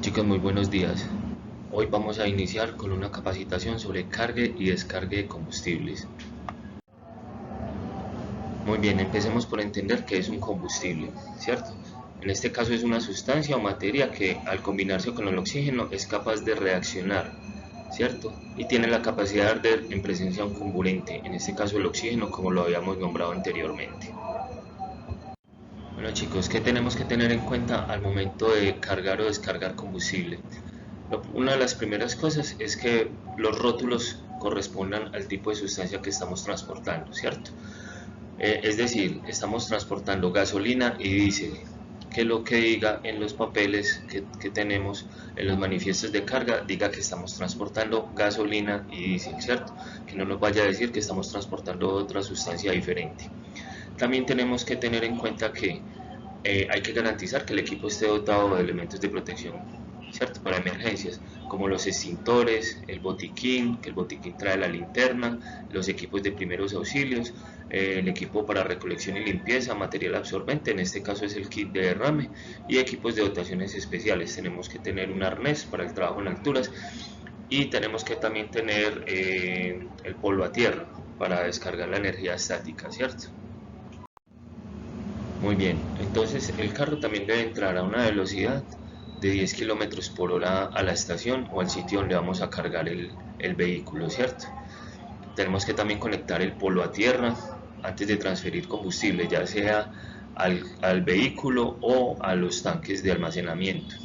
Chicos, muy buenos días. Hoy vamos a iniciar con una capacitación sobre cargue y descargue de combustibles. Muy bien, empecemos por entender qué es un combustible, ¿cierto? En este caso es una sustancia o materia que al combinarse con el oxígeno es capaz de reaccionar, ¿cierto? Y tiene la capacidad de arder en presencia de un comburente, en este caso el oxígeno, como lo habíamos nombrado anteriormente. Bueno chicos, ¿qué tenemos que tener en cuenta al momento de cargar o descargar combustible? Una de las primeras cosas es que los rótulos correspondan al tipo de sustancia que estamos transportando, ¿cierto? Es decir, estamos transportando gasolina y diésel, que lo que diga en los papeles que tenemos, en los manifiestos de carga, diga que estamos transportando gasolina y diésel, ¿cierto? Que no nos vaya a decir que estamos transportando otra sustancia diferente. También tenemos que tener en cuenta que hay que garantizar que el equipo esté dotado de elementos de protección, ¿cierto? Para emergencias, como los extintores, el botiquín, que el botiquín trae la linterna, los equipos de primeros auxilios, el equipo para recolección y limpieza, material absorbente, en este caso es el kit de derrame, y equipos de dotaciones especiales. Tenemos que tener un arnés para el trabajo en alturas y tenemos que también tener el polo a tierra para descargar la energía estática, ¿cierto? Muy bien, entonces el carro también debe entrar a una velocidad de 10 kilómetros por hora a la estación o al sitio donde vamos a cargar el vehículo, ¿cierto? Tenemos que también conectar el polo a tierra antes de transferir combustible, ya sea al vehículo o a los tanques de almacenamiento.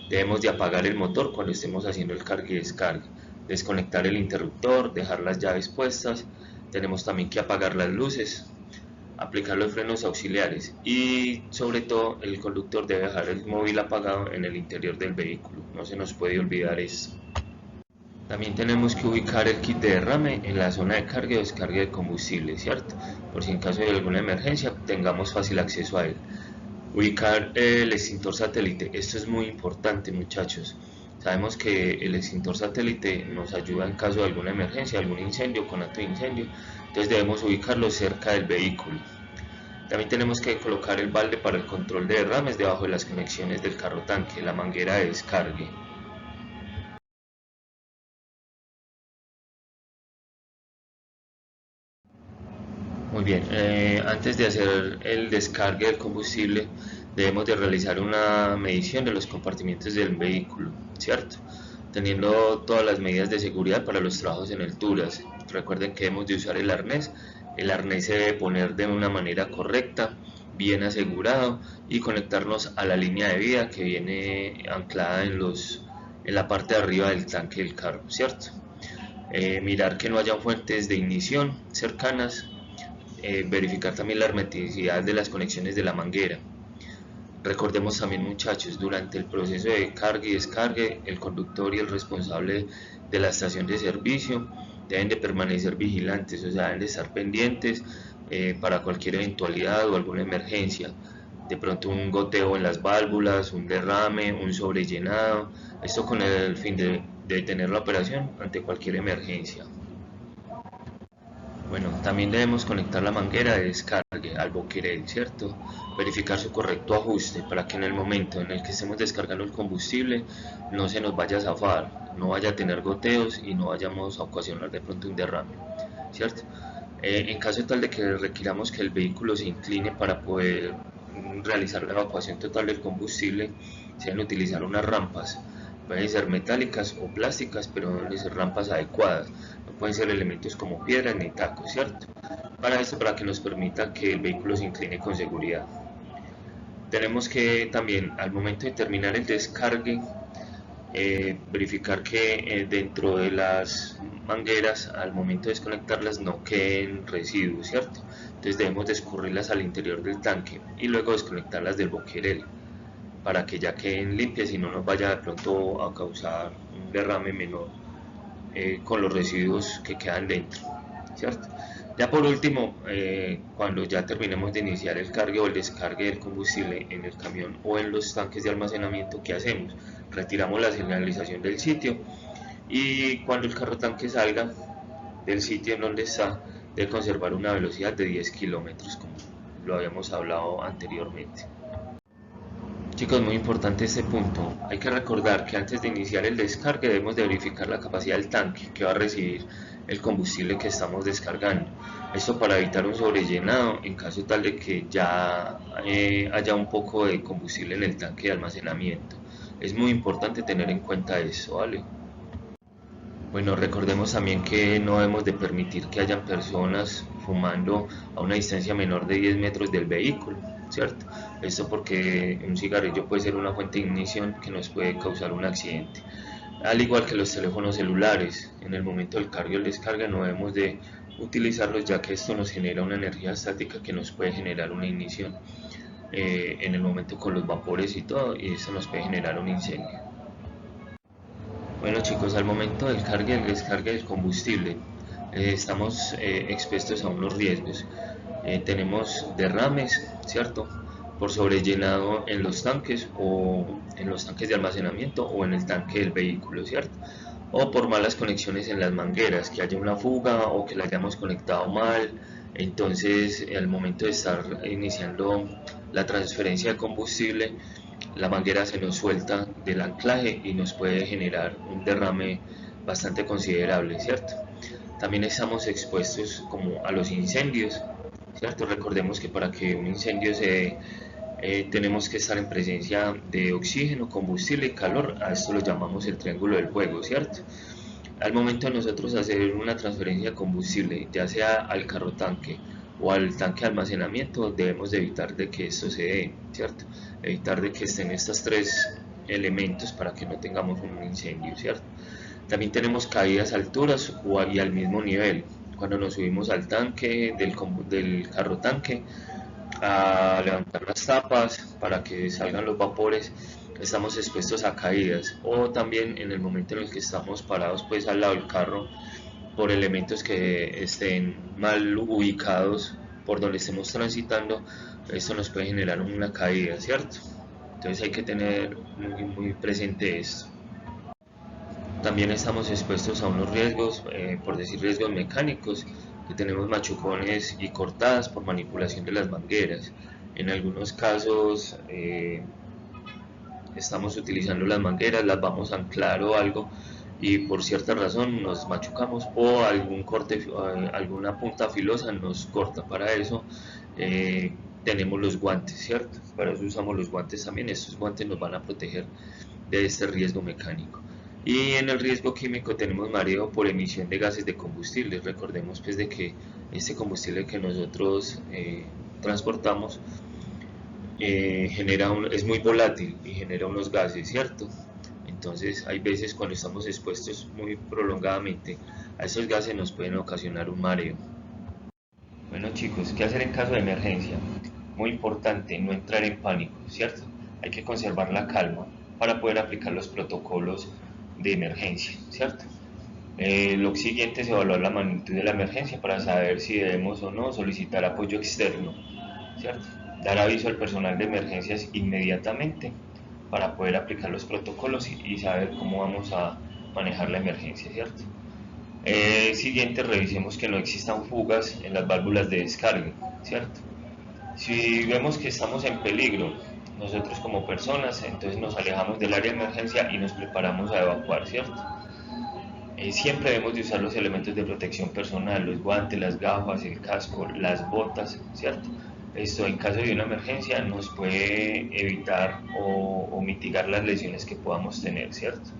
Debemos de apagar el motor cuando estemos haciendo el cargue y descargue, desconectar el interruptor, dejar las llaves puestas, tenemos también que apagar las luces, aplicar los frenos auxiliares y sobre todo el conductor debe dejar el móvil apagado en el interior del vehículo, no se nos puede olvidar esto. También tenemos que ubicar el kit de derrame en la zona de carga y descarga de combustible, ¿cierto? Por si en caso de alguna emergencia tengamos fácil acceso a él. Ubicar el extintor satélite, esto es muy importante muchachos. Sabemos que el extintor satélite nos ayuda en caso de alguna emergencia, algún incendio, con acto de incendio, entonces debemos ubicarlo cerca del vehículo. También tenemos que colocar el balde para el control de derrames debajo de las conexiones del carro tanque, la manguera de descargue. Muy bien, antes de hacer el descargue del combustible debemos de realizar una medición de los compartimientos del vehículo, ¿cierto? Teniendo todas las medidas de seguridad para los trabajos en alturas. Recuerden que debemos de usar el arnés se debe poner de una manera correcta, bien asegurado y conectarnos a la línea de vía que viene anclada en la parte de arriba del tanque del carro, ¿cierto? Mirar que no haya fuentes de ignición cercanas, verificar también la hermeticidad de las conexiones de la manguera. Recordemos también muchachos, durante el proceso de carga y descargue, el conductor y el responsable de la estación de servicio deben de permanecer vigilantes, o sea, deben de estar pendientes para cualquier eventualidad o alguna emergencia. De pronto un goteo en las válvulas, un derrame, un sobrellenado, esto con el fin de detener la operación ante cualquier emergencia. Bueno, también debemos conectar la manguera de descargue al boquerel, ¿cierto? Verificar su correcto ajuste para que en el momento en el que estemos descargando el combustible no se nos vaya a zafar, no vaya a tener goteos y no vayamos a ocasionar de pronto un derrame, ¿cierto? En caso tal de que requiramos que el vehículo se incline para poder realizar la evacuación total del combustible, se deben utilizar unas rampas. Pueden ser metálicas o plásticas, pero deben ser rampas adecuadas. No pueden ser elementos como piedras ni tacos, ¿cierto? Para esto, para que nos permita que el vehículo se incline con seguridad. Tenemos que también, al momento de terminar el descargue, verificar que dentro de las mangueras al momento de desconectarlas no queden residuos, ¿cierto? Entonces debemos de escurrirlas al interior del tanque y luego desconectarlas del boquerel para que ya queden limpias y no nos vaya de pronto a causar un derrame menor con los residuos que quedan dentro, ¿cierto? Ya por último, cuando ya terminemos de iniciar el cargue o el descargue del combustible en el camión o en los tanques de almacenamiento, ¿qué hacemos? Retiramos la señalización del sitio y cuando el carro tanque salga del sitio en donde está, debe conservar una velocidad de 10 kilómetros, como lo habíamos hablado anteriormente. Chicos, muy importante este punto. Hay que recordar que antes de iniciar el descargue debemos de verificar la capacidad del tanque que va a recibir el combustible que estamos descargando. Esto para evitar un sobrellenado en caso tal de que ya haya un poco de combustible en el tanque de almacenamiento. Es muy importante tener en cuenta eso, ¿vale? Bueno, recordemos también que no debemos de permitir que hayan personas fumando a una distancia menor de 10 metros del vehículo, ¿cierto? Esto porque un cigarrillo puede ser una fuente de ignición que nos puede causar un accidente. Al igual que los teléfonos celulares, en el momento del cargo y el descarga no debemos de utilizarlos, ya que esto nos genera una energía estática que nos puede generar una ignición en el momento con los vapores y todo, y eso nos puede generar un incendio. Bueno chicos, al momento del cargue y el descargue del combustible estamos expuestos a unos riesgos. Tenemos derrames, ¿cierto? Por sobrellenado en los tanques o en los tanques de almacenamiento o en el tanque del vehículo, ¿cierto? O por malas conexiones en las mangueras, que haya una fuga o que la hayamos conectado mal. Entonces, al momento de estar iniciando la transferencia de combustible, la manguera se nos suelta del anclaje y nos puede generar un derrame bastante considerable, ¿cierto? También estamos expuestos como a los incendios, ¿cierto? Recordemos que para que un incendio se dé, tenemos que estar en presencia de oxígeno, combustible y calor. A esto lo llamamos el triángulo del fuego, ¿cierto? Al momento de nosotros hacer una transferencia de combustible, ya sea al carro tanque o al tanque de almacenamiento, debemos de evitar de que esto se dé, ¿cierto? Evitar de que estén estos tres elementos para que no tengamos un incendio, ¿cierto? También tenemos caídas a alturas y al mismo nivel. Cuando nos subimos al tanque del carro tanque a levantar las tapas para que salgan los vapores, estamos expuestos a caídas, o también en el momento en el que estamos parados pues al lado del carro por elementos que estén mal ubicados por donde estemos transitando, esto nos puede generar una caída, ¿cierto? Entonces hay que tener muy presente esto. También estamos expuestos a unos riesgos, por decir riesgos mecánicos, que tenemos machucones y cortadas por manipulación de las mangueras. En algunos casos estamos utilizando las mangueras, las vamos a anclar o algo y por cierta razón nos machucamos o algún corte, alguna punta filosa nos corta. Para eso tenemos los guantes, ¿cierto? Para eso usamos los guantes también. Estos guantes nos van a proteger de este riesgo mecánico. Y en el riesgo químico tenemos mareo por emisión de gases de combustible. Recordemos pues de que este combustible que nosotros transportamos es muy volátil y genera unos gases, ¿cierto? Entonces hay veces cuando estamos expuestos muy prolongadamente a esos gases nos pueden ocasionar un mareo. Bueno chicos, ¿qué hacer en caso de emergencia? Muy importante, no entrar en pánico, ¿cierto? Hay que conservar la calma para poder aplicar los protocolos de emergencia, ¿cierto? Lo siguiente es evaluar la magnitud de la emergencia para saber si debemos o no solicitar apoyo externo, ¿cierto? Dar aviso al personal de emergencias inmediatamente para poder aplicar los protocolos y saber cómo vamos a manejar la emergencia, ¿cierto? Siguiente, revisemos que no existan fugas en las válvulas de descarga, ¿cierto? Si vemos que estamos en peligro, nosotros como personas, entonces nos alejamos del área de emergencia y nos preparamos a evacuar, ¿cierto? Siempre debemos de usar los elementos de protección personal, los guantes, las gafas, el casco, las botas, ¿cierto? Esto en caso de una emergencia nos puede evitar o mitigar las lesiones que podamos tener, ¿cierto?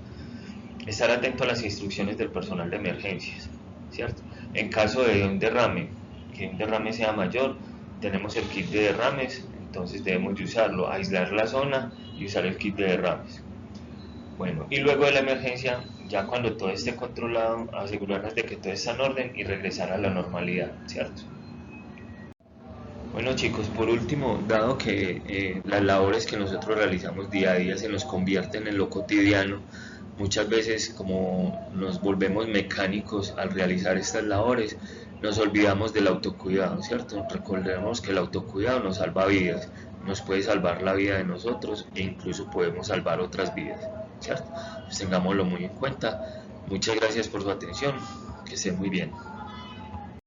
Estar atento a las instrucciones del personal de emergencias, ¿cierto? En caso de un derrame, que un derrame sea mayor, tenemos el kit de derrames, entonces debemos de usarlo, aislar la zona y usar el kit de derrames. Bueno, y luego de la emergencia, ya cuando todo esté controlado, asegurarnos de que todo está en orden y regresar a la normalidad, ¿cierto? Bueno chicos, por último, dado que las labores que nosotros realizamos día a día se nos convierten en lo cotidiano, muchas veces como nos volvemos mecánicos al realizar estas labores, nos olvidamos del autocuidado, ¿cierto? Recordemos que el autocuidado nos salva vidas, nos puede salvar la vida de nosotros e incluso podemos salvar otras vidas, ¿cierto? Pues tengámoslo muy en cuenta. Muchas gracias por su atención, que estén muy bien.